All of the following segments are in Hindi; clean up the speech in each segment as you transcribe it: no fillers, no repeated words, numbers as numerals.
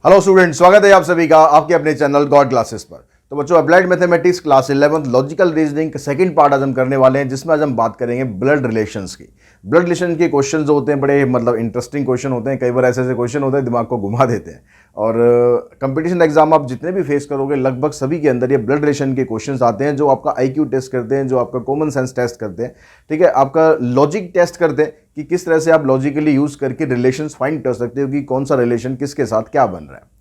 हेलो स्टूडेंट, स्वागत है आप सभी का आपके अपने चैनल गॉड क्लासेस पर। तो बच्चों, applied mathematics class 11 logical reasoning का सेकंड पार्ट आज हम करने वाले हैं, जिसमें आज हम बात करेंगे ब्लड रिलेशंस की। ब्लड रिलेशन के क्वेश्चन जो होते हैं बड़े इंटरेस्टिंग क्वेश्चन होते हैं। कई बार ऐसे ऐसे क्वेश्चन होते हैं दिमाग को घुमा देते हैं। और कंपटीशन एग्जाम आप जितने भी फेस करोगे लगभग सभी के अंदर ये ब्लड रिलेशन के क्वेश्चन आते हैं, जो आपका IQ टेस्ट करते हैं, जो आपका कॉमन सेंस टेस्ट करते हैं, ठीक है, आपका लॉजिक टेस्ट करते हैं कि किस तरह से आप लॉजिकली यूज करके रिलेशंस फाइंड कर सकते हो कि कौन सा रिलेशन किसके साथ क्या बन रहा है।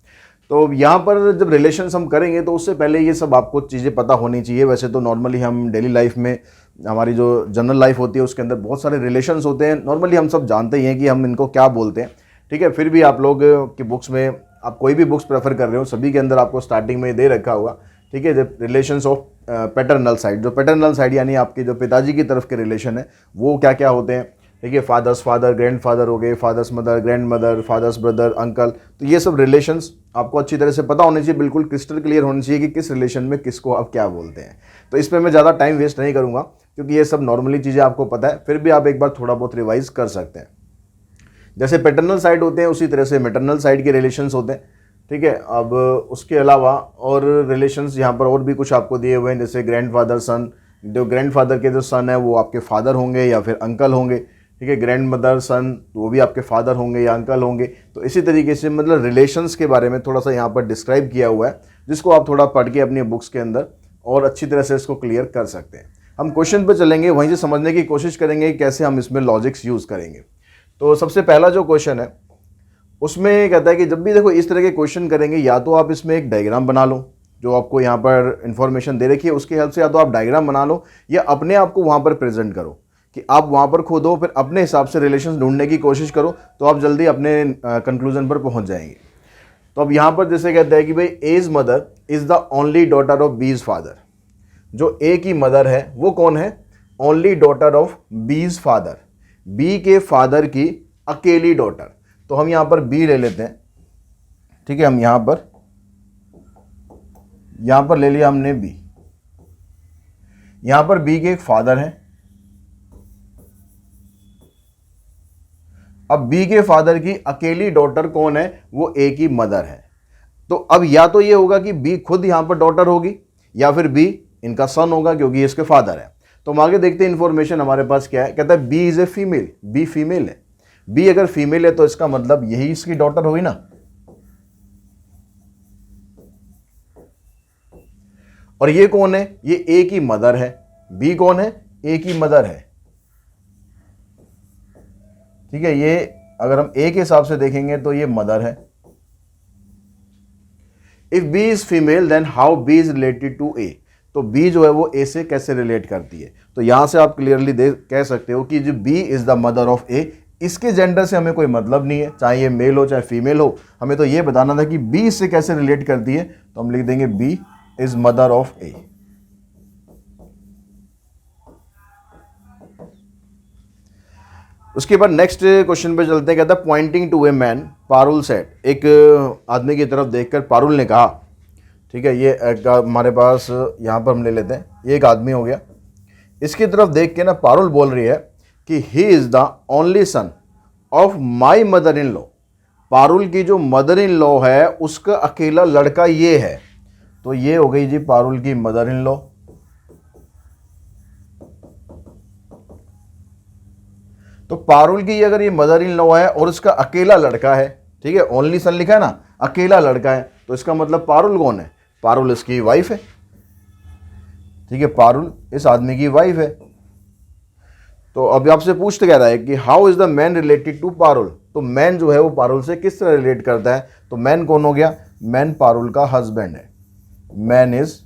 तो यहाँ पर जब रिलेशंस हम करेंगे तो उससे पहले ये सब आपको चीज़ें पता होनी चाहिए। वैसे तो नॉर्मली हम डेली लाइफ में, हमारी जो जनरल लाइफ होती है उसके अंदर बहुत सारे रिलेशंस होते हैं। नॉर्मली हम सब जानते ही हैं कि हम इनको क्या बोलते हैं, ठीक है। फिर भी आप लोग की बुक्स में, आप कोई भी बुक्स प्रेफर कर रहे हो, सभी के अंदर आपको स्टार्टिंग में दे रखा होगा, ठीक है, जब रिलेशंस ऑफ पैटर्नल साइड, जो पैटर्नल साइड यानी आपके जो पिताजी की तरफ के रिलेशन है वो क्या क्या होते हैं, ठीक है। फादर्स फादर, ग्रैंड फादर हो गए, father's mother, grandmother, father's brother, uncle. तो ये सब रिलेशंस आपको अच्छी तरह से पता होने चाहिए, बिल्कुल क्रिस्टल क्लियर होनी चाहिए कि किस रिलेशन में किसको आप क्या बोलते हैं। तो इस पर मैं ज़्यादा टाइम वेस्ट नहीं करूँगा, क्योंकि ये सब नॉर्मली चीज़ें आपको पता है। फिर भी आप एक बार थोड़ा बहुत रिवाइज कर सकते हैं। जैसे पैटर्नल साइड होते हैं उसी तरह से मैटरनल साइड के रिलेशंस होते हैं, ठीक है। अब उसके अलावा और रिलेशंस यहाँ पर और भी कुछ आपको दिए हुए हैं, जैसे ग्रैंड फादर सन। जो ग्रैंड फादर के जो सन है वो आपके फादर होंगे या फिर अंकल होंगे, ठीक है। ग्रैंड मदर सन वो भी आपके फादर होंगे या अंकल होंगे। तो इसी तरीके से मतलब रिलेशंस के बारे में थोड़ा सा यहाँ पर डिस्क्राइब किया हुआ है, जिसको आप थोड़ा पढ़ के अपनी बुक्स के अंदर और अच्छी तरह से इसको क्लियर कर सकते हैं। हम क्वेश्चन पर चलेंगे, वहीं से समझने की कोशिश करेंगे कैसे हम इसमें लॉजिक्स यूज़ करेंगे। तो सबसे पहला जो क्वेश्चन है उसमें कहता है कि जब भी देखो इस तरह के क्वेश्चन करेंगे, या तो आप इसमें एक डायग्राम बना लो, जो आपको यहाँ पर इंफॉर्मेशन दे रखी है उसके हेल्प से, या तो आप डायग्राम बना लो या अपने आप को वहाँ पर प्रेजेंट करो कि आप वहाँ पर खुद हो, फिर अपने हिसाब से रिलेशन ढूंढने की कोशिश करो, तो आप जल्दी अपने कंक्लूजन पर पहुँच जाएंगे। तो अब यहाँ पर जैसे कहता है कि भाई A's mother is the only daughter of B's father. जो ए की मदर है वो कौन है? Only daughter of B's father, B के फादर की अकेली डॉटर। तो हम यहां पर बी ले लेते हैं, ठीक है। हम यहां पर ले लिया हमने बी। यहां पर बी के एक फादर हैं। अब बी के फादर की अकेली डॉटर कौन है? वो ए की मदर है। तो अब या तो ये होगा कि बी खुद यहां पर डॉटर होगी, या फिर बी इनका सन होगा, क्योंकि इसके फादर है। तो हम आगे देखते हैं इंफॉर्मेशन हमारे पास क्या है। कहता है B is a female, B female है। बी अगर फीमेल है तो इसका मतलब यही इसकी डॉटर हुई ना। और ये कौन है? ये ए की मदर है। बी कौन है? ए की मदर है, ठीक है। ये अगर हम ए के हिसाब से देखेंगे तो ये मदर है। If B is female then how B is related to A. तो बी जो है वो ए से कैसे रिलेट करती है? तो यहां से आप क्लियरली कह सकते हो कि जो B is the mother of A, इसके जेंडर से हमें कोई मतलब नहीं है, चाहे ये मेल हो चाहे फीमेल हो। हमें तो ये बताना था कि बी इससे कैसे रिलेट करती है। तो हम लिख देंगे B is mother of A. उसके बाद नेक्स्ट क्वेश्चन पे चलते हैं। कहता है pointing to a man Parul said. एक आदमी की तरफ देखकर पारुल ने कहा, ठीक है। ये हमारे पास यहाँ पर हम ले लेते हैं, ये एक आदमी हो गया। इसकी तरफ देख के ना पारुल बोल रही है कि he is the only son of my mother in law. Parul की जो मदर इन लॉ है उसका अकेला लड़का ये है। तो ये हो गई जी पारुल की मदर इन लॉ। तो पारुल की अगर ये मदर इन लॉ है और उसका अकेला लड़का है, ठीक है, ओनली सन लिखा है ना, अकेला लड़का है, तो इसका मतलब पारुल कौन है? पारुल इसकी वाइफ है, ठीक है। पारुल इस आदमी की वाइफ है। तो अब आपसे पूछते कह रहा है कि how is the man related to Parul. तो मैन जो है वो पारुल से किस तरह रिलेट करता है? तो मैन कौन हो गया? मैन पारुल का हस्बैंड है। Man is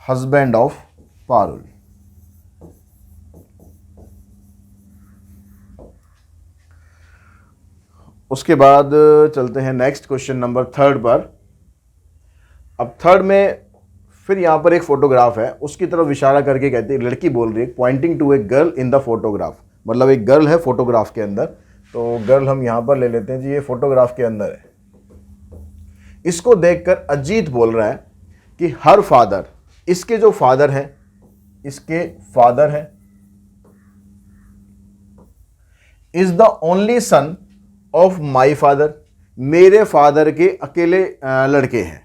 husband of Parul. उसके बाद चलते हैं नेक्स्ट क्वेश्चन नंबर 3 पर। अब 3 में फिर यहां पर एक फोटोग्राफ है, उसकी तरफ इशारा करके कहती है, लड़की बोल रही है pointing to a girl in the photograph. मतलब एक गर्ल है फोटोग्राफ के अंदर। तो गर्ल हम यहां पर ले लेते हैं जी, ये फोटोग्राफ के अंदर है। इसको देखकर अजीत बोल रहा है कि हर फादर, इसके जो फादर हैं, इसके फादर हैं, is the only son of my father. मेरे फादर के अकेले लड़के हैं।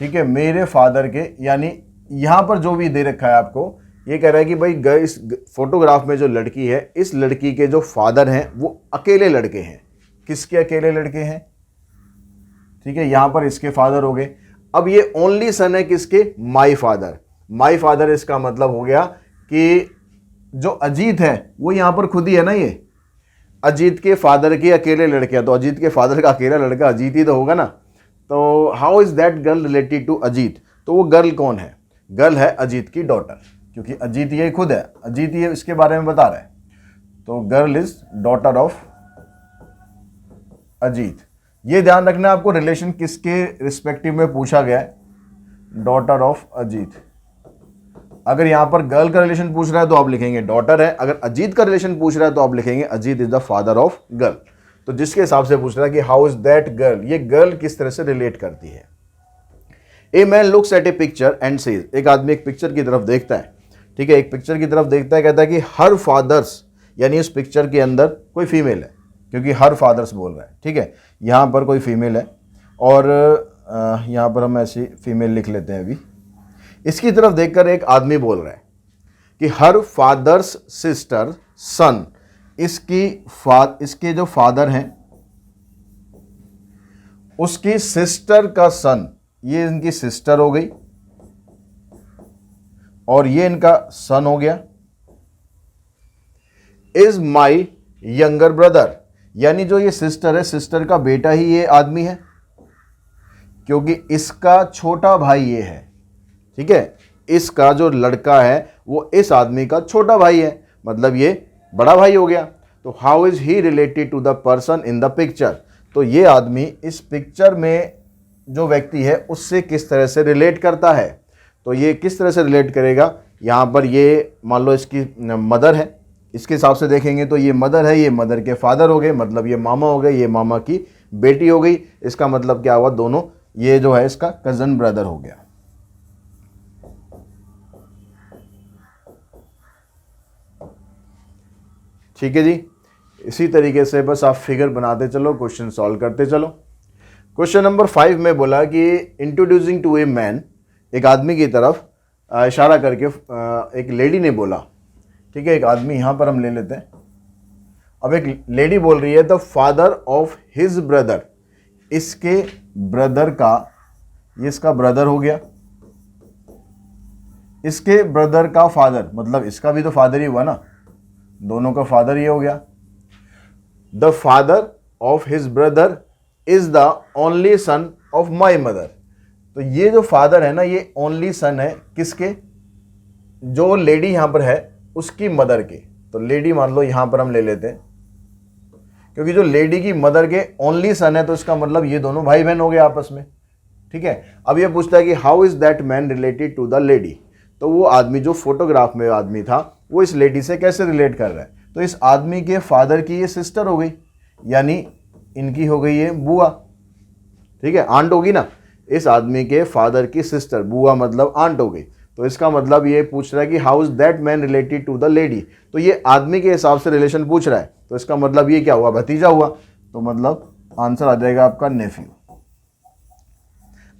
ठीक है, मेरे फादर के, यानी यहां पर जो भी दे रखा है आपको, ये कह रहा है कि भाई इस फोटोग्राफ में जो लड़की है, इस लड़की के जो फादर हैं वो अकेले लड़के हैं। किसके अकेले लड़के हैं? ठीक है, यहां पर इसके फादर हो गए। अब ये ओनली सन है किसके? My father. माई फादर इसका मतलब हो गया कि जो अजीत है वो यहां पर खुद ही है ना, ये अजीत के फादर के अकेले लड़के हैं, तो अजीत के फादर का अकेला लड़का अजीत ही तो होगा ना। तो how is that girl related to Ajit? तो वो गर्ल कौन है? गर्ल है अजीत की डॉटर, क्योंकि अजीत ये खुद है, अजीत ये इसके बारे में बता रहा है। तो girl is daughter of Ajit. ये ध्यान रखना आपको, रिलेशन किसके रिस्पेक्टिव में पूछा गया है? Daughter of Ajit. अगर यहां पर गर्ल का रिलेशन पूछ रहा है तो आप लिखेंगे डॉटर है, अगर अजीत का रिलेशन पूछ रहा है तो आप लिखेंगे Ajit is the father of girl. तो जिसके हिसाब से पूछ रहा है कि हाउ इज दैट गर्ल, ये गर्ल किस तरह से रिलेट करती है। A man looks at A picture and says, एक आदमी एक पिक्चर की तरफ देखता है। ठीक है, एक पिक्चर की तरफ देखता है, कहता है कि हर फादर्स, यानी इस पिक्चर के अंदर कोई फीमेल है, क्योंकि हर फादर्स बोल रहा है। ठीक है, यहां पर कोई फीमेल है, और यहां पर हम ऐसी फीमेल लिख लेते हैं। अभी इसकी तरफ देखकर एक आदमी बोल रहा है कि हर फादर्स सिस्टर सन, इसके जो फादर हैं उसकी सिस्टर का सन, ये इनकी सिस्टर हो गई और ये इनका सन हो गया, इज माई यंगर ब्रदर, यानी जो ये सिस्टर है, सिस्टर का बेटा ही ये आदमी है, क्योंकि इसका छोटा भाई ये है। ठीक है, इसका जो लड़का है वो इस आदमी का छोटा भाई है, मतलब ये बड़ा भाई हो गया। तो how is he related to the person in the picture? तो ये आदमी इस पिक्चर में जो व्यक्ति है उससे किस तरह से रिलेट करता है? तो ये किस तरह से रिलेट करेगा? यहाँ पर ये मान लो इसकी मदर है, इसके हिसाब से देखेंगे तो ये मदर है, ये मदर के फादर हो गए, मतलब ये मामा हो गए, ये मामा की बेटी हो गई। इसका मतलब क्या हुआ? दोनों, ये जो है इसका कजन ब्रदर हो गया। ठीक है जी, इसी तरीके से बस आप फिगर बनाते चलो, क्वेश्चन सॉल्व करते चलो। क्वेश्चन नंबर 5 में बोला कि इंट्रोड्यूसिंग टू ए मैन, एक आदमी की तरफ इशारा करके एक लेडी ने बोला। ठीक है, एक आदमी यहां पर हम ले लेते हैं। अब एक लेडी बोल रही है the father of his brother, इसके ब्रदर का, ये इसका ब्रदर हो गया, इसके ब्रदर का फादर, मतलब इसका भी तो फादर ही हुआ ना, दोनों का फादर ये हो गया। The father of his brother is the only son of my mother. तो ये जो फादर है ना, ये ओनली सन है किसके? जो लेडी यहां पर है उसकी मदर के। तो लेडी मान लो यहां पर हम ले लेते हैं, क्योंकि जो लेडी की मदर के ओनली सन है तो इसका मतलब ये दोनों भाई बहन हो गए आपस में। ठीक है, अब ये पूछता है कि how is that man related to the lady? तो वो आदमी जो फोटोग्राफ में आदमी था वो इस लेडी से कैसे रिलेट कर रहा है? तो इस आदमी के फादर की ये सिस्टर हो गई, यानी इनकी हो गई ये बुआ। ठीक है, आंट होगी ना, इस आदमी के फादर की सिस्टर, बुआ मतलब आंट हो गई। तो इसका मतलब ये पूछ रहा है कि how is that man related to the lady? तो ये आदमी के हिसाब से रिलेशन पूछ रहा है, तो इसका मतलब ये क्या हुआ? भतीजा हुआ। तो मतलब आंसर आ जाएगा आपका नेफ्यू।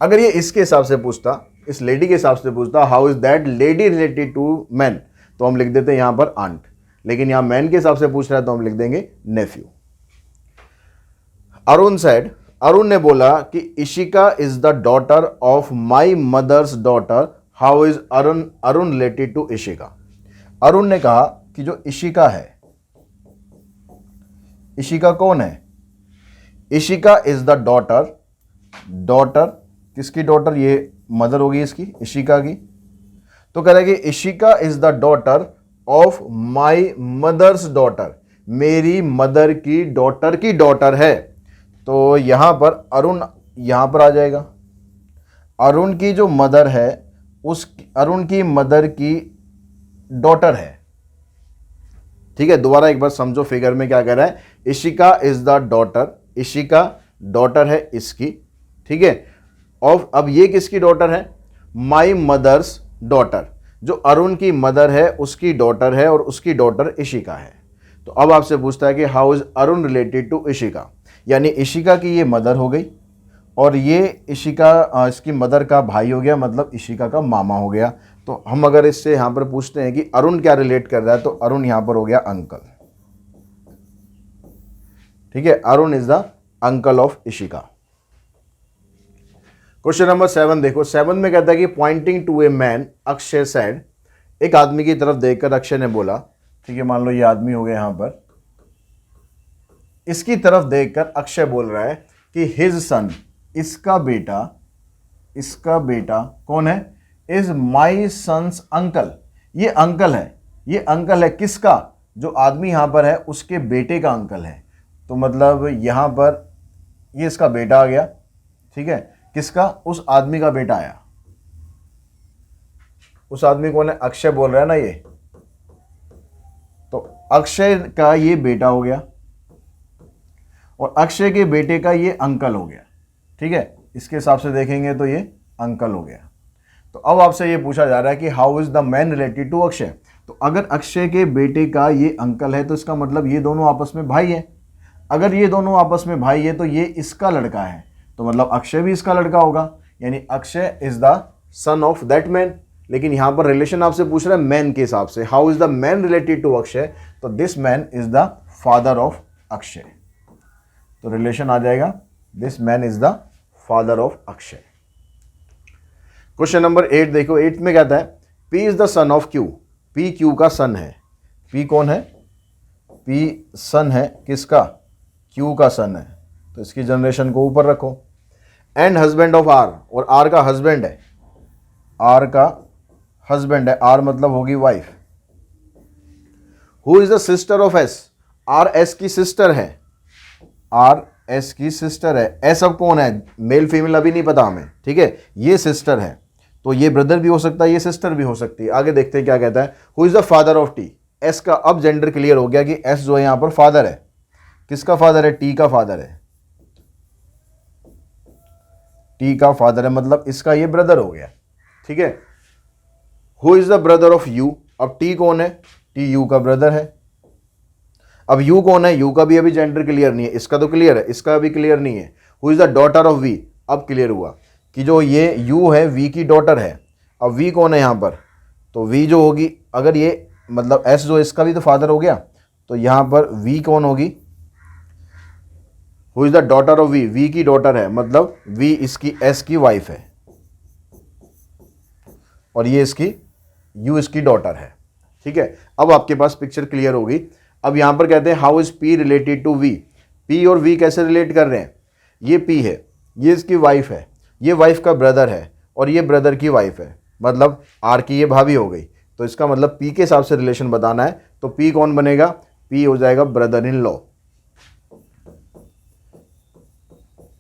अगर ये इसके हिसाब से पूछता, इस लेडी के हिसाब से पूछता how is that lady related to man, तो हम लिख देते हैं यहां पर आंट, लेकिन यहां मैन के हिसाब से पूछ रहा है तो हम लिख देंगे नेफ्यू। अरुण सेड, अरुण ने बोला कि Ishika is the daughter of my mother's daughter, how is Arun related to Ishika? Arun ने कहा कि जो इशिका है, इशिका कौन है? Ishika is the daughter, daughter किसकी डॉटर? ये मदर होगी इसकी, इशिका की। तो कह रहा है कि Ishika is the daughter of my mother's daughter, मेरी मदर की डॉटर है। तो यहां पर अरुण यहां पर आ जाएगा। अरुण की जो मदर है उस अरुण की मदर की डॉटर है। ठीक है, दोबारा एक बार समझो फिगर में क्या कह रहा है। Ishika is the daughter, Ishika daughter है इसकी। ठीक है, और अब ये किसकी डॉटर है? माई मदर्स डॉटर, जो अरुण की मदर है उसकी डॉटर है और उसकी डॉटर इशिका है। तो अब आपसे पूछता है कि how is Arun related to Ishika? यानी इशिका की ये मदर हो गई और ये इशिका इसकी मदर का भाई हो गया, मतलब इशिका का मामा हो गया। तो हम अगर इससे यहाँ पर पूछते हैं कि अरुण क्या रिलेट कर रहा है, तो अरुण यहाँ पर हो गया अंकल। ठीक है, Arun is the uncle of Ishika. Question number 7 देखो, 7 में कहता है कि pointing to a man Akshay said, एक आदमी की तरफ देखकर अक्षय ने बोला, ठीक है, मान लो ये आदमी हो गया यहां पर, इसकी तरफ देखकर अक्षय बोल रहा है कि हिज सन, इसका बेटा कौन है, इज माई सन्स अंकल, ये अंकल है, ये अंकल है किसका, जो आदमी यहां पर है उसके बेटे का अंकल है। तो मतलब यहां पर ये इसका बेटा आ गया, ठीक है, किसका, उस आदमी का बेटा आया। उस आदमी कौन है, अक्षय बोल रहा है ना ये, तो अक्षय का ये बेटा हो गया और अक्षय के बेटे का ये अंकल हो गया। ठीक है, इसके हिसाब से देखेंगे तो ये अंकल हो गया। तो अब आपसे ये पूछा जा रहा है कि how is the man related to Akshay. तो अगर अक्षय के बेटे का ये अंकल है तो इसका मतलब ये दोनों आपस में भाई है। अगर ये दोनों आपस में भाई है तो ये इसका लड़का है, तो मतलब अक्षय भी इसका लड़का होगा, यानी Akshay is the son of that man. लेकिन यहां पर रिलेशन आपसे पूछ रहा है मैन के हिसाब से, how is the man related to Akshay, तो this man is the father of Akshay. तो रिलेशन आ जाएगा this man is the father of Akshay. Question number 8 देखो, 8 में कहता है P is the son of Q, P Q का सन है। पी कौन है, पी सन है किसका, क्यू का सन है, तो इसकी जनरेशन को ऊपर रखो। एंड हस्बैंड ऑफ आर, और आर का हस्बैंड है, आर का हस्बैंड है, आर मतलब होगी wife. Who is the sister of S, R S की सिस्टर है, आर एस की सिस्टर है। एस अब कौन है, मेल फीमेल अभी नहीं पता हमें, ठीक है, ये सिस्टर है, तो ये ब्रदर भी हो सकता है, ये सिस्टर भी हो सकती है। आगे देखते हैं क्या कहता है। Who is the father of T, S का अब जेंडर क्लियर हो गया कि एस जो है यहां पर फादर है, किसका फादर है, टी का फादर है, टी का फादर है, मतलब इसका ये ब्रदर हो गया। ठीक है, who is the brother of you, अब टी कौन है, टी यू का ब्रदर है। अब यू कौन है, यू का भी अभी जेंडर क्लियर नहीं है, इसका तो क्लियर है, इसका अभी क्लियर नहीं है। Who is the daughter of V, अब क्लियर हुआ कि जो ये यू है वी की डॉटर है। अब वी कौन है यहां पर, तो वी जो होगी, अगर ये मतलब एस जो इसका भी तो फादर हो गया, तो यहां पर वी कौन होगी, who is the daughter of V, V की डॉटर है, मतलब वी इसकी एस की वाइफ है और ये इसकी यू इसकी डॉटर है। ठीक है, अब आपके पास पिक्चर क्लियर होगी। अब यहां पर कहते हैं how is P related to V, P और वी कैसे रिलेट कर रहे हैं, ये पी है, ये इसकी वाइफ है, ये वाइफ का ब्रदर है और ये ब्रदर की वाइफ है, मतलब आर की ये भाभी हो गई। तो इसका मतलब पी के हिसाब से रिलेशन बताना है, तो पी कौन बनेगा, पी हो जाएगा ब्रदर इन लॉ।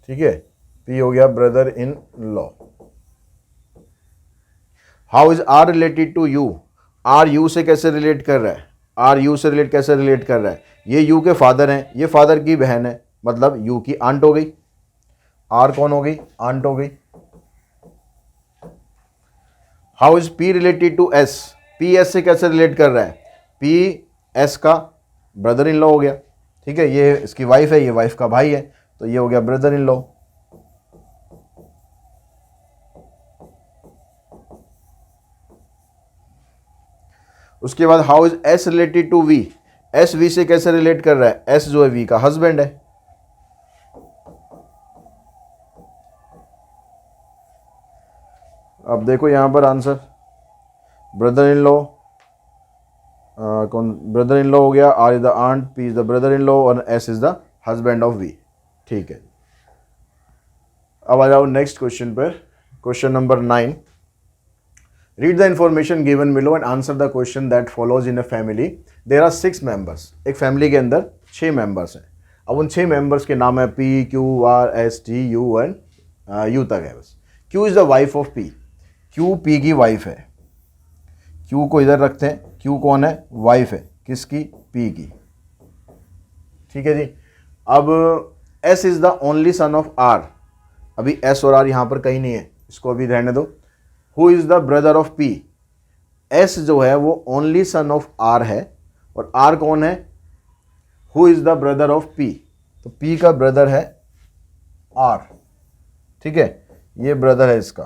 ठीक है, पी हो गया brother in law. How is R related to U, R U से कैसे रिलेट कर रहा है, आर यू से कैसे रिलेट कर रहा है, ये यू के फादर हैं, ये फादर की बहन है, मतलब यू की आंट हो गई, आर कौन हो गई, आंट हो गई। How is P related to S, P S से कैसे रिलेट कर रहा है, पी एस का ब्रदर इन लॉ हो गया। ठीक है, ये इसकी वाइफ है, ये वाइफ का भाई है, तो ये हो गया ब्रदर इन लॉ। उसके बाद how is S related to V, S V से कैसे रिलेट कर रहा है, एस जो है वी का हस्बैंड है। अब देखो यहां पर आंसर, ब्रदर इन लॉ कौन, ब्रदर इन लॉ हो गया, R is the aunt, P is the brother in law और S is the husband of V. ठीक है, अब आ जाओ नेक्स्ट क्वेश्चन पर। Question number 9, read the information given below and answer the question that follows in a family there are 6 members. एक फैमिली के अंदर 6 मेंबर्स हैं। अब उन 6 मेंबर्स के नाम है P Q R S T you and you तक है बस। Q is the wife of P, Q P की वाइफ है, क्यू को इधर रखते हैं, क्यू कौन है, वाइफ है, किसकी, पी की। ठीक है जी। अब S is the only son of R, अभी एस और आर यहां पर कहीं नहीं है, इसको अभी रहने दो। Who is the brother of P, S जो है वो ओनली सन ऑफ आर है और आर कौन है, who is the brother of P, तो P का ब्रदर है R, ठीक है, ये ब्रदर है इसका,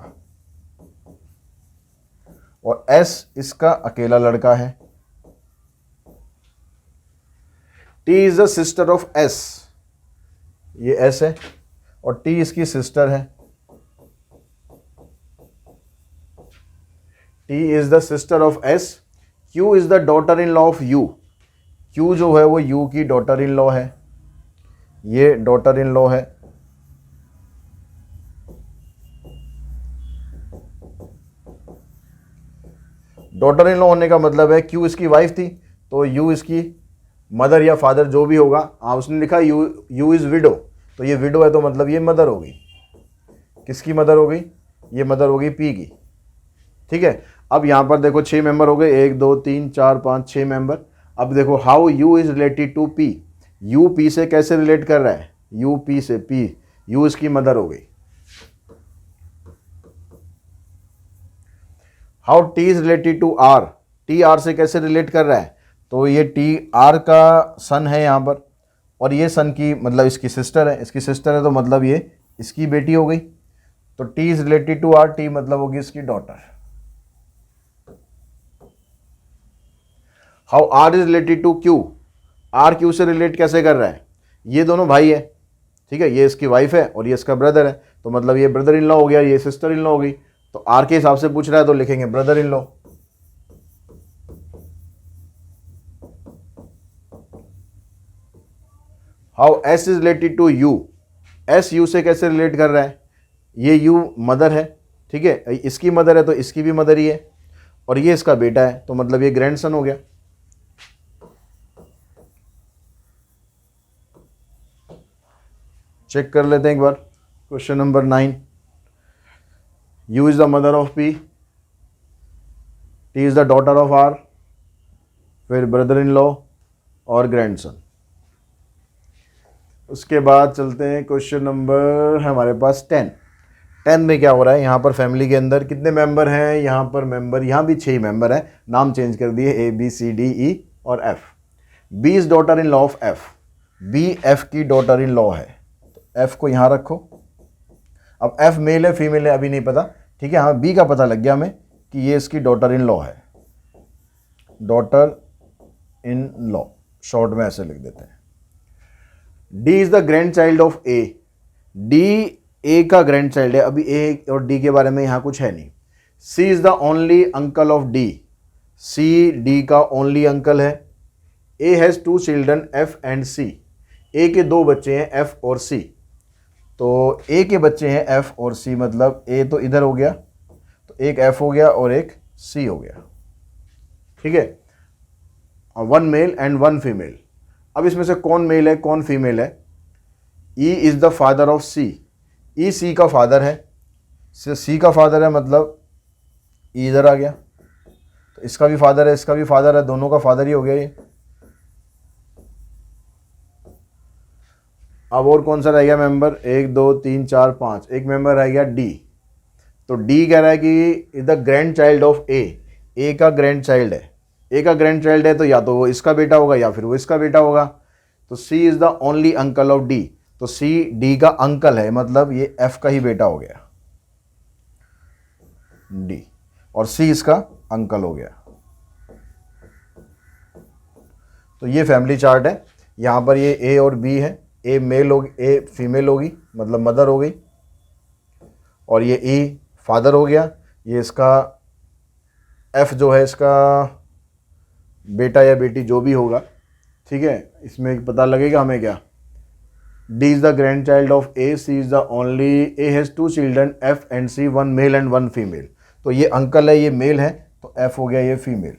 और S इसका अकेला लड़का है। T is the sister of S, ये S है, और T इसकी सिस्टर है। T is the sister of S। Q is the daughter in law of U, Q जो है वो U की डॉटर इन लॉ है, ये डॉटर इन लॉ है। डॉटर इन लॉ होने का मतलब है Q इसकी वाइफ थी, तो U इसकी मदर या फादर जो भी होगा। हाँ, उसने लिखा यू इज़ विडो, तो ये विडो है तो मतलब ये मदर हो गई। किसकी मदर हो गई? ये मदर हो गई P की, ठीक है। अब यहाँ पर देखो 6 मेंबर हो गए, 1 2 3 4 5 6 मेंबर। अब देखो how U is related to P, U P से कैसे रिलेट कर रहा है? U P से, P U इसकी मदर हो गई। How T is related to R, T R से कैसे रिलेट कर रहा है? तो ये T R का सन है यहाँ पर, और ये सन की मतलब इसकी सिस्टर है, इसकी सिस्टर है तो मतलब ये इसकी बेटी हो गई। तो T is related to R, T मतलब होगी इसकी daughter. How R is related to Q, R Q से रिलेट कैसे कर रहा है? ये दोनों भाई है, ठीक है, ये इसकी वाइफ है और ये इसका ब्रदर है, तो मतलब ये ब्रदर इन लॉ हो गया, ये सिस्टर इन लॉ हो गई। तो R के हिसाब से पूछ रहा है तो लिखेंगे brother in law. How S is related to U, S U से कैसे रिलेट कर रहा है? ये U मदर है, ठीक है, इसकी मदर है तो इसकी भी मदर ही है, और ये इसका बेटा है तो मतलब ये ग्रैंडसन हो गया। चेक कर लेते हैं एक बार question number 9। U is the mother of P, T is the daughter of R, फिर ब्रदर इन लॉ और ग्रैंडसन। उसके बाद चलते हैं क्वेश्चन नंबर हमारे पास 10 में क्या हो रहा है? यहाँ पर फैमिली के अंदर कितने मेंबर हैं? यहाँ पर मेंबर, यहाँ भी 6 मेंबर हैं, नाम चेंज कर दिए A B C D E और F। B is daughter in law of F, B F की डॉटर इन लॉ है, तो F को यहाँ रखो। अब F मेल है फीमेल है अभी नहीं पता, ठीक है, हाँ B का पता लग गया हमें कि ये इसकी डॉटर इन लॉ है, डॉटर इन लॉ, शॉर्ट में ऐसे लिख देते हैं। D is the grand child of A, D A का ग्रैंड चाइल्ड है, अभी A और D के बारे में यहाँ कुछ है नहीं। C is the only uncle of D, C D का ओनली अंकल है। A has 2 children F and C, A के 2 बच्चे हैं F और C, तो A के बच्चे हैं F और C, मतलब A तो इधर हो गया, तो एक F हो गया और एक C हो गया, ठीक है, 1 मेल एंड 1 फीमेल। अब इसमें से कौन मेल है कौन फीमेल है? E is the father of C, E C का फादर है, C का फादर है मतलब E इधर आ गया, तो इसका भी फादर है इसका भी फादर है, दोनों का फादर ही हो गया ये। अब और कौन सा रह गया मेंबर? 1 2 3 4 5, एक मेंबर रह गया D। तो D कह रहा है कि is the grand child of A का ग्रैंड चाइल्ड है, A का ग्रैंड चाइल्ड है तो या तो वो इसका बेटा होगा या फिर वो इसका बेटा होगा। तो C is the only uncle of D, तो C D का अंकल है, मतलब ये F का ही बेटा हो गया D, और C इसका अंकल हो गया। तो ये फैमिली चार्ट है, यहाँ पर ये A और B है, A मेल होगी A फीमेल होगी मतलब मदर हो गई, और ये E फादर हो गया, ये इसका F जो है इसका बेटा या बेटी जो भी होगा, ठीक है। इसमें पता लगेगा हमें क्या? D is the grand child of A, C is the only, A has 2 children F and C, 1 male and 1 female. तो ये अंकल है ये मेल है, तो F हो गया ये फीमेल,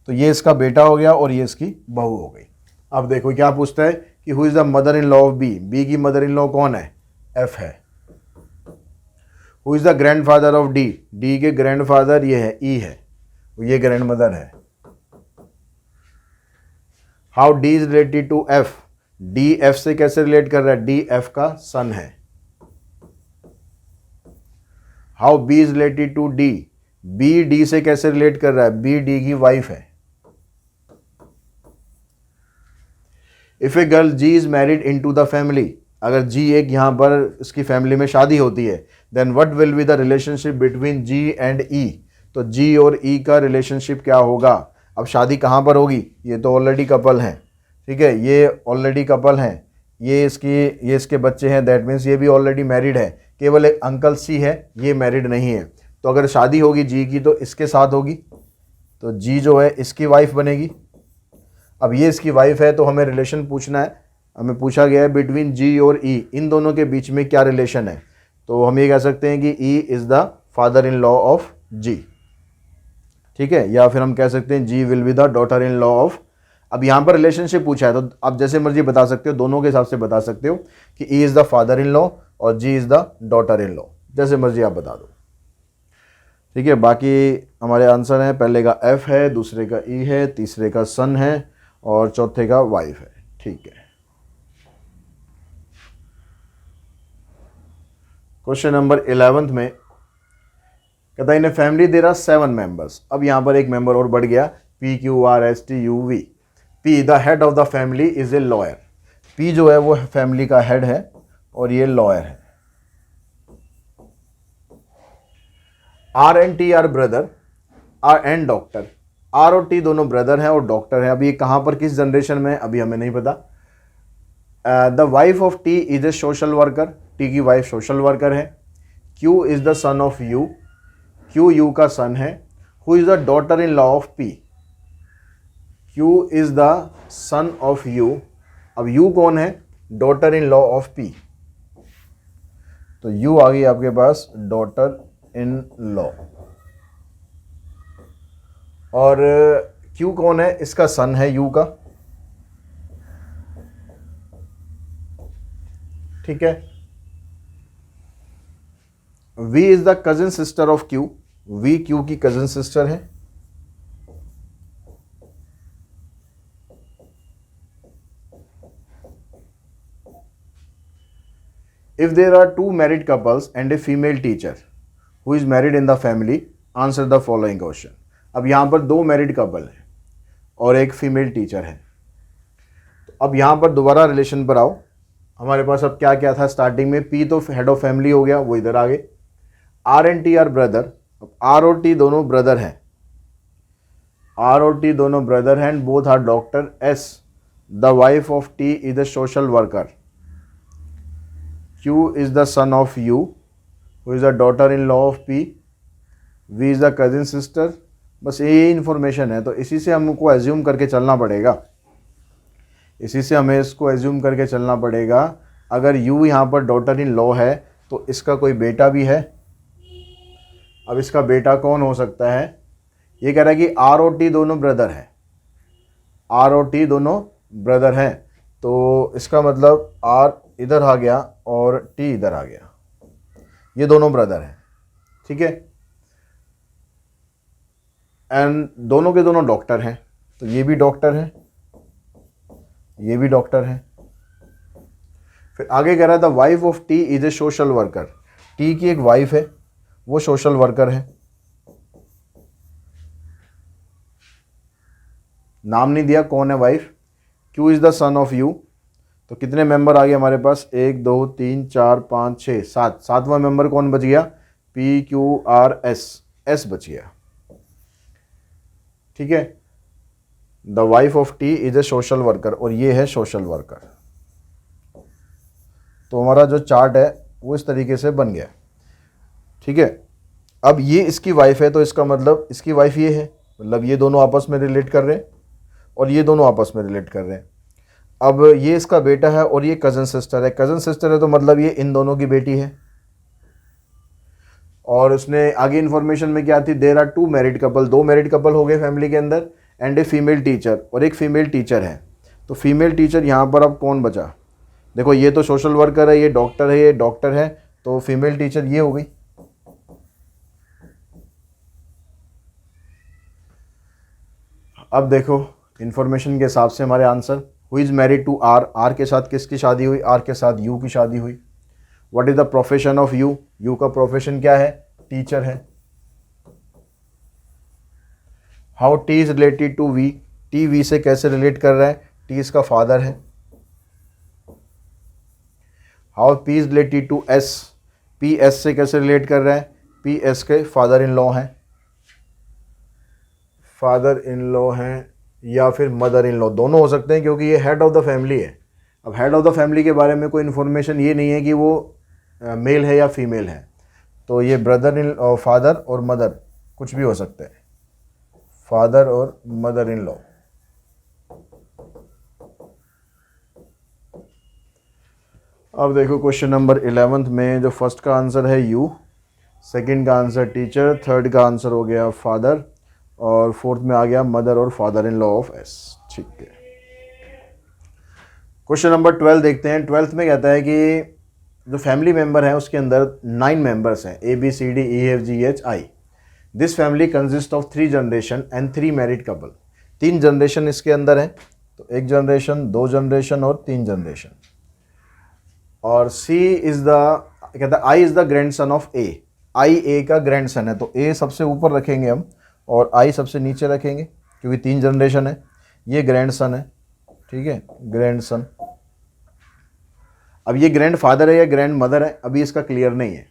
तो ये इसका बेटा हो गया और ये इसकी बहू हो गई। अब देखो क्या पूछता है कि who is the mother in law of B, B की मदर इन लॉ कौन है? F है। Who is the grandfather of D, D के ग्रैंड फादर ये है E है, ये ग्रैंड मदर है। How D is related to F, D F से कैसे रिलेट कर रहा है? D F का सन है। How B is related to D, B D से कैसे रिलेट कर रहा है? B D की वाइफ है। If a girl G is married into the family, अगर जी एक यहाँ पर इसकी फैमिली में शादी होती है, then what will be the relationship between G and E. तो जी और ई का रिलेशनशिप क्या होगा। अब शादी कहाँ पर होगी, ये तो ऑलरेडी कपल हैं, ठीक है, ये ऑलरेडी कपल हैं, ये इसके बच्चे हैं, दैट मीन्स ये भी ऑलरेडी मैरिड है, केवल एक अंकल सी है, ये मैरिड नहीं है। तो अगर शादी होगी जी की तो इसके साथ होगी, तो जी जो है इसकी वाइफ बनेगी। अब ये इसकी वाइफ है, तो हमें रिलेशन पूछना है, हमें पूछा गया है बिटवीन जी और ई, इन दोनों के बीच में क्या रिलेशन है। तो हम ये कह सकते हैं कि E is the father in law of G, ठीक है, या फिर हम कह सकते हैं G will be the daughter in law of. अब यहाँ पर रिलेशनशिप पूछा है तो आप जैसे मर्जी बता सकते हो, दोनों के हिसाब से बता सकते हो कि E is the father in law और G is the daughter in law, जैसे मर्जी आप बता दो, ठीक है। बाकी हमारे आंसर हैं, पहले का एफ है, दूसरे का ई है, तीसरे का सन है और चौथे का वाइफ है, ठीक है। क्वेश्चन नंबर 11 में कहता है in family there are 7 members. अब यहाँ पर एक मेंबर और बढ़ गया, P Q R S T U V. P the head of the family is a lawyer. P जो है वो फैमिली का हेड है और ये लॉयर है। R and T are brother, R and doctor. R और टी दोनों ब्रदर हैं और डॉक्टर हैं। अभी ये कहाँ पर किस जनरेशन में अभी हमें नहीं पता। The wife of T is a social worker. T की वाइफ सोशल वर्कर है। Q is the son of you. Q U का सन है। Who is the daughter in law of P. Q is the son of you. अब यू कौन है, daughter in law of P. तो यू आ गई आपके पास डॉटर इन लॉ। और क्यू कौन है, इसका सन है यू का, ठीक है। V is the cousin sister of Q. V Q की कजिन सिस्टर है। If there are 2 married couples and a female teacher who is married in the family, answer the following question. अब यहां पर 2 मैरिड कपल हैं और एक फीमेल टीचर है। तो अब यहां पर दोबारा रिलेशन पर आओ। हमारे पास अब क्या क्या था स्टार्टिंग में, पी तो हेड ऑफ फैमिली हो गया, वो इधर आ गए। R and T are brother. R और टी दोनों ब्रदर हैं। आर और टी दोनों ब्रदर हैं and both are doctor. S the wife of T is the social worker. Q is the son of U who is the daughter in law of P. V is the cousin sister. बस यही इन्फॉर्मेशन है, तो इसी से हमको एज्यूम करके चलना पड़ेगा। इसी से हमें इसको एज्यूम करके चलना पड़ेगा। अगर यू यहाँ पर डॉटर इन लॉ है तो इसका कोई बेटा भी है। अब इसका बेटा कौन हो सकता है, ये कह रहा है कि आर और टी दोनों ब्रदर हैं। आर और टी दोनों ब्रदर हैं, तो इसका मतलब आर इधर आ गया और टी इधर आ गया, ये दोनों ब्रदर हैं, ठीक है। एंड दोनों के दोनों डॉक्टर हैं, तो ये भी डॉक्टर हैं, ये भी डॉक्टर हैं। फिर आगे कह रहा था wife of T is a social worker. T की एक वाइफ है, वो सोशल वर्कर है। नाम नहीं दिया कौन है wife. Q is the son of you. तो कितने मेंबर आ गए हमारे पास, 1 2 3 4 5 6 7। सातवां मेंबर कौन बच गया, P Q R S. S बच गया, ठीक है। The wife of T is a social worker और ये है सोशल वर्कर। तो हमारा जो चार्ट है वो इस तरीके से बन गया, ठीक है। अब ये इसकी वाइफ है, तो इसका मतलब इसकी वाइफ ये है, मतलब ये दोनों आपस में रिलेट कर रहे हैं और ये दोनों आपस में रिलेट कर रहे हैं। अब ये इसका बेटा है और ये कज़न सिस्टर है। कज़न सिस्टर है तो मतलब ये इन दोनों की बेटी है। और उसने आगे इन्फॉर्मेशन में क्या थी, there are 2 married couple. 2 married couple हो गए फैमिली के अंदर एंड ए फीमेल टीचर, और एक फीमेल टीचर है। तो फीमेल टीचर यहाँ पर अब कौन बचा, देखो ये तो सोशल वर्कर है, ये डॉक्टर है, ये डॉक्टर है, तो फीमेल टीचर ये हो गई। अब देखो इन्फॉर्मेशन के हिसाब से हमारे answer, who is married to R. R के साथ किसकी शादी हुई, आर के साथ यू की शादी हुई। What is the profession of U. U का प्रोफेशन क्या है, टीचर है। How T is related to V. T V से कैसे रिलेट कर रहा है, टी इसका फादर है। How P is related to S, P S से कैसे रिलेट कर रहा है, पी एस के फादर इन लॉ हैं, फादर इन लॉ हैं या फिर मदर इन लॉ, दोनों हो सकते हैं क्योंकि ये हेड ऑफ द फैमिली है। अब हेड ऑफ द फैमिली के बारे में कोई इन्फॉर्मेशन ये नहीं है कि वो मेल है या फीमेल है, तो ये ब्रदर इन फादर और मदर कुछ भी हो सकते हैं, फादर और मदर इन लॉ। अब देखो क्वेश्चन नंबर 11 में जो फर्स्ट का आंसर है यू, सेकंड का आंसर टीचर, थर्ड का आंसर हो गया फादर और फोर्थ में आ गया मदर और father in law of S. ठीक है, क्वेश्चन नंबर 12 देखते हैं। 12th में कहता है कि जो फैमिली मेंबर है उसके अंदर 9 मेंबर्स हैं, A B C D E F G H I. This family consist of 3 generation and 3 married couple. 3 generation इसके अंदर है, तो 1 जनरेशन, 2 जनरेशन और 3 जनरेशन। और सी इज द, कहता है I is the grandson of A, I A का ग्रैंड सन है, तो ए सबसे ऊपर रखेंगे हम और आई सबसे नीचे रखेंगे क्योंकि 3 जनरेशन है। ये ग्रैंड सन है, ठीक है, ग्रैंड सन। अब ये ग्रैंड फादर है या ग्रैंड मदर है अभी इसका क्लियर नहीं है।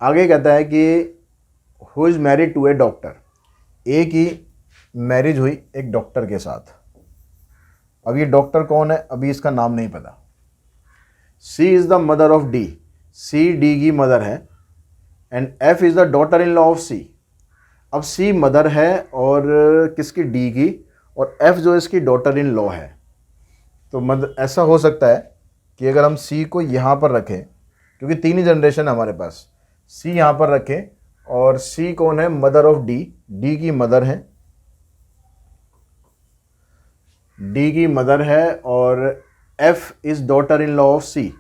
आगे कहता है कि who is married to a doctor, A की मैरिज हुई एक डॉक्टर के साथ। अब ये डॉक्टर कौन है अभी इसका नाम नहीं पता। C is the mother of D, C D की मदर है and F is the daughter in law of C. अब सी मदर है और किसकी, डी की, और एफ जो इसकी डॉटर इन लॉ है। तो ऐसा हो सकता है कि अगर हम सी को यहाँ पर रखें, क्योंकि 3 ही जनरेशन है हमारे पास, सी यहाँ पर रखें और सी कौन है, मदर ऑफ डी, डी की मदर है, डी की मदर है और F is daughter in law of C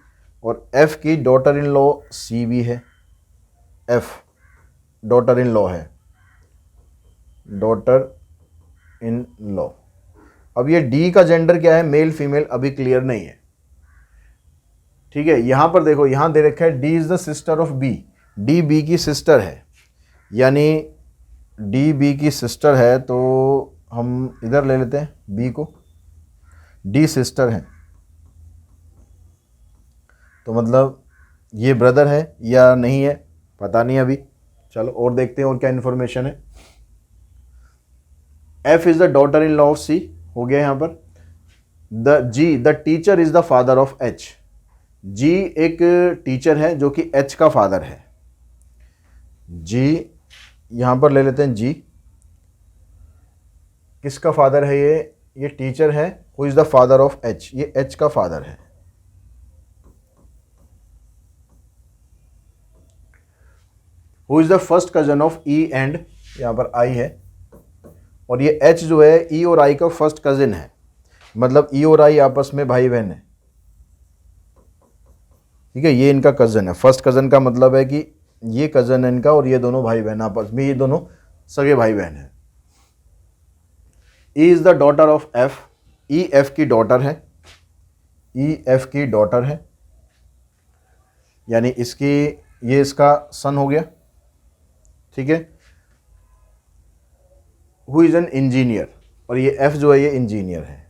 और एफ की डॉटर इन लॉ सी भी है, एफ डॉटर इन लॉ है, डॉटर इन लॉ। अब ये डी का जेंडर क्या है, मेल फीमेल अभी क्लियर नहीं है, ठीक है। यहां पर देखो, यहां दे रखा है D is the sister of B, D B की सिस्टर है, यानी डी बी की सिस्टर है, तो हम इधर ले लेते हैं बी को, डी सिस्टर है, तो मतलब ये ब्रदर है या नहीं है पता नहीं अभी। चलो और देखते हैं और क्या इन्फॉर्मेशन है। F is the daughter in law of C हो गया यहाँ पर। The G the teacher is the father of H, G एक टीचर है जो कि एच का फादर है। जी यहाँ पर ले लेते हैं, जी किसका फादर है, ये टीचर है, who is the father of H, ये एच का फादर है। Who is the first cousin of E and, यहाँ पर आई है, और ये एच जो है ई और आई का फर्स्ट कजिन है, मतलब ई और आई आपस में भाई बहन है, ठीक है, ये इनका कज़न है। फर्स्ट कज़न का मतलब है कि ये कज़न है इनका और ये दोनों भाई बहन आपस में, ये दोनों सगे भाई बहन हैं। E is the daughter of F, E F की डॉटर है, ई एफ की डॉटर है, यानी इसकी, ये इसका सन हो गया, ठीक है। हु इज़ एन इंजीनियर, और ये एफ जो है ये इंजीनियर है।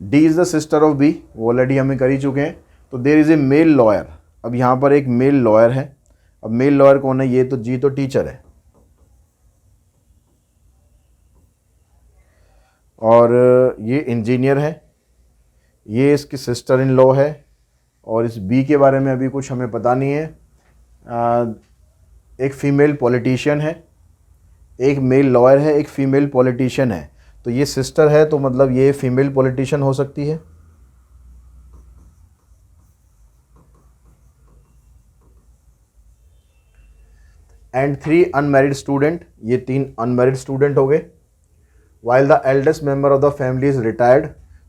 D is the sister of B, वो ऑलरेडी हमें कर ही चुके हैं। तो there is a male lawyer, अब यहाँ पर एक मेल लॉयर है। अब मेल लॉयर कौन है, ये तो जी तो टीचर है, और ये इंजीनियर है, ये इसकी सिस्टर इन लॉ है, और इस बी के बारे में अभी कुछ हमें पता नहीं है। एक फीमेल पॉलिटिशियन है, एक मेल लॉयर है, एक फीमेल पॉलिटिशियन है, तो ये सिस्टर है, तो मतलब ये फीमेल पॉलिटिशियन हो सकती है। एंड 3 अनमैरिड स्टूडेंट, ये 3 अनमैरिड स्टूडेंट हो गए। While the eldest member of the family is retired,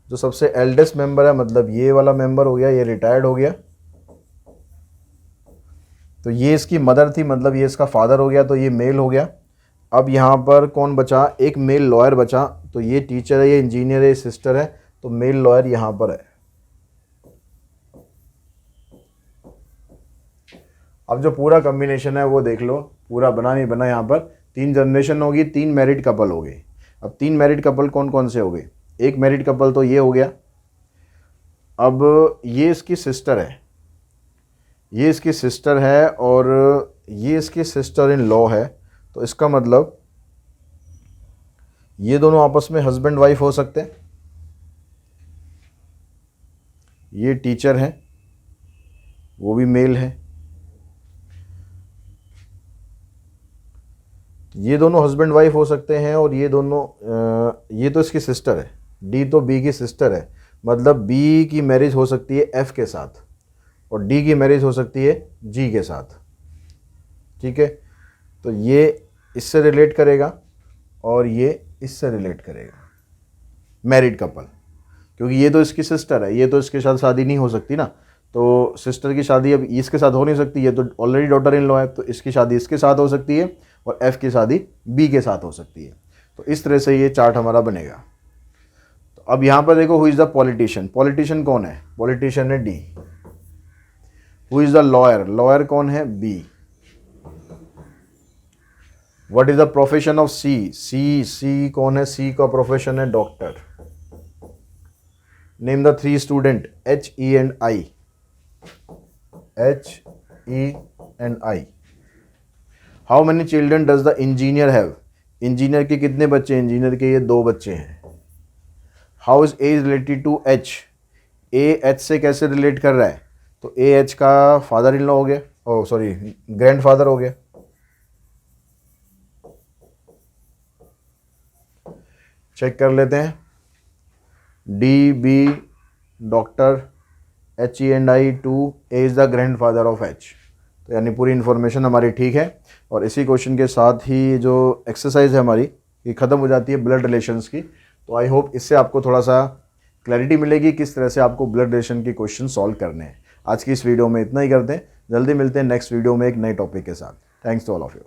जो सबसे एल्डेस्ट मेंबर है मतलब ये वाला मेंबर हो गया, ये रिटायर्ड हो गया, तो ये इसकी मदर थी, मतलब ये इसका फादर हो गया, तो ये मेल हो गया। अब यहाँ पर कौन बचा, एक मेल लॉयर बचा, तो ये टीचर है, ये इंजीनियर है, ये सिस्टर है, तो मेल लॉयर यहाँ पर है। अब जो पूरा कॉम्बिनेशन है वो देख लो, पूरा बना नहीं बना। यहाँ पर 3 जनरेशन होगी, 3 मैरिड कपल हो गए। अब 3 मैरिड कपल कौन कौन से हो गए, एक मैरिड कपल तो ये हो गया। अब ये इसकी सिस्टर है, ये इसकी सिस्टर है और ये इसकी सिस्टर इन लॉ है। तो इसका मतलब ये दोनों आपस में हस्बैंड वाइफ हो सकते हैं। ये टीचर हैं, वो भी मेल है। ये दोनों हस्बैंड वाइफ हो सकते हैं और ये दोनों ये तो इसकी सिस्टर है, डी तो बी की सिस्टर है, मतलब बी की मैरिज हो सकती है एफ के साथ और डी की मैरिज हो सकती है जी के साथ। ठीक है, तो ये इससे रिलेट करेगा और ये इससे रिलेट करेगा, मैरिड कपल, क्योंकि ये तो इसकी सिस्टर है, ये तो इसके साथ शादी नहीं हो सकती ना। तो सिस्टर की शादी अब इसके साथ हो नहीं सकती, ये तो ऑलरेडी डॉटर इन लॉ है, तो इसकी शादी इसके साथ हो सकती है और एफ की शादी बी के साथ हो सकती है। तो इस तरह से ये चार्ट हमारा बनेगा। तो अब यहाँ पर देखो, who is the politician, politician कौन है, पॉलिटिशियन है D. Who is the lawyer, lawyer कौन है, B. What is the profession of C, C कौन है, सी का प्रोफेशन है doctor. Name the three student, H E and I, H E and I. How many children does the engineer have, engineer के कितने बच्चे हैं, इंजीनियर के ये 2 बच्चे हैं। How is A related to H, A H से कैसे रिलेट कर रहा है, तो ए एच का फादर इन लॉ हो गया, ओ सॉरी ग्रैंड फादर हो गया। चेक कर लेते हैं, D B doctor, H E and I 2, A is the grandfather of H. तो यानी पूरी इन्फॉर्मेशन हमारी ठीक है। और इसी क्वेश्चन के साथ ही जो एक्सरसाइज है हमारी ये ख़त्म हो जाती है ब्लड रिलेशंस की। तो आई होप इससे आपको थोड़ा सा क्लैरिटी मिलेगी किस तरह से आपको ब्लड रिलेशन की क्वेश्चन सॉल्व करने हैं। आज की इस वीडियो में इतना ही करते हैं, जल्दी मिलते हैं नेक्स्ट वीडियो में एक नए टॉपिक के साथ। Thanks to all of you.